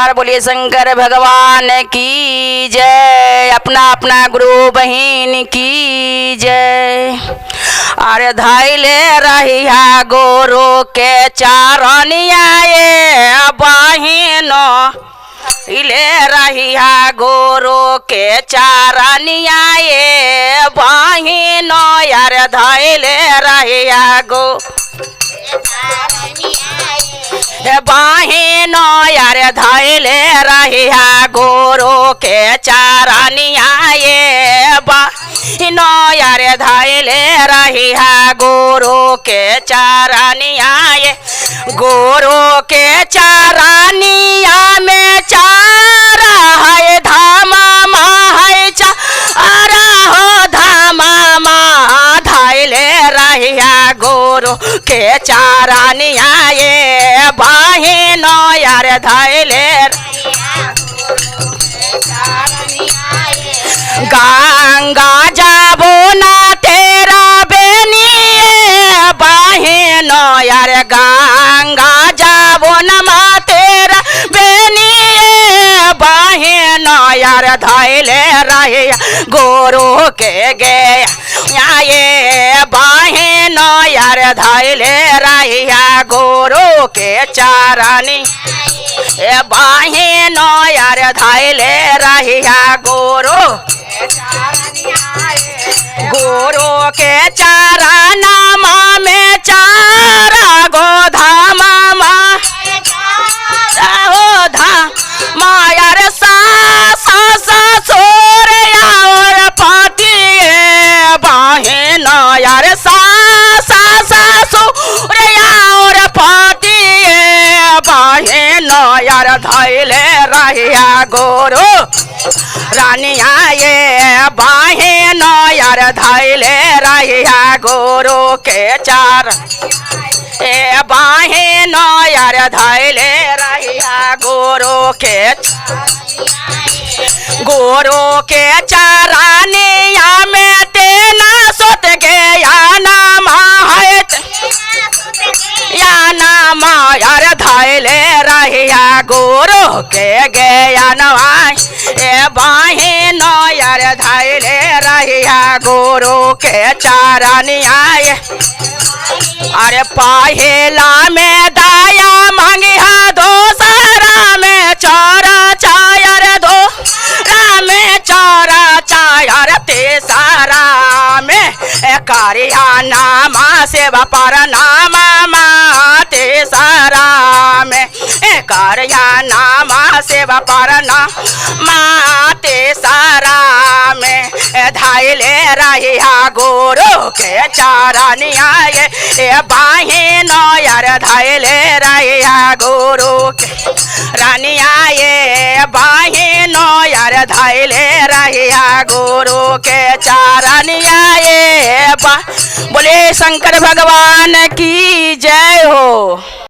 बार बोलिए शंकर भगवान की जय। अपना अपना गुरु बहिन की जय। अरे धाइले रहिया गोरो के चारनिया ये बहिनो, इले रहिया गोरो के चारनिया ये बहिनो, यार धाइले रहिया गो बहिनो, यार धाइले रहिया गोरो के चारनिया ये बहिनो, यार धाइले रहिया गोरो के चारनिया ये। गोरो के चारनिया में चारा है धामा है चारा हो धामा धाइले रहिया गोरो के चारनिया ये बहिनो, यार धाइले गंगा जाबो ना तेरा बेनिए बहिनो, यार गंगा जाबो ना तेरा बेनिए बहिनो, यार धाइले रहिया गोरो के गया ये बहिनो, यार धाइले रहिया गोरो के चारनी ए बहिनो, यार धाइले रहिया गोरो गोरो के चारनामा में चारा गोधामा हो धामा, यार ससुर और पति बहिनो, यार ससुर और पति बहिनो, यार धाइले रहिया गोरो रानिया ये बहिनो, यार धाइले रहिया गोरो के चार ए बहिनो, यार धाइले रहिया गोरो के चारनिया में तेना सुत गया नाम है या नाम, यार धाइले रहिया गोरो के गया नवाई ए बहिनो, यार धाइले रहिया गोरो के चारनिया ये। अरे पहला में दाया मांगिया दोसरा में चारा चायर दो में चारा चायर तेसरा में कारिया नामा सेवा पर नामा तेसरा में कारिया नामा सेवा पर नामा तेसरा में धाइले रहिया गोरो के चारनिया ये बहिनो, यार धाइले रहिया गोरो के रानिया ये बहिनो, यार धाइले रहिया गोरो के चारनिया ये बोले शंकर भगवान की जय हो।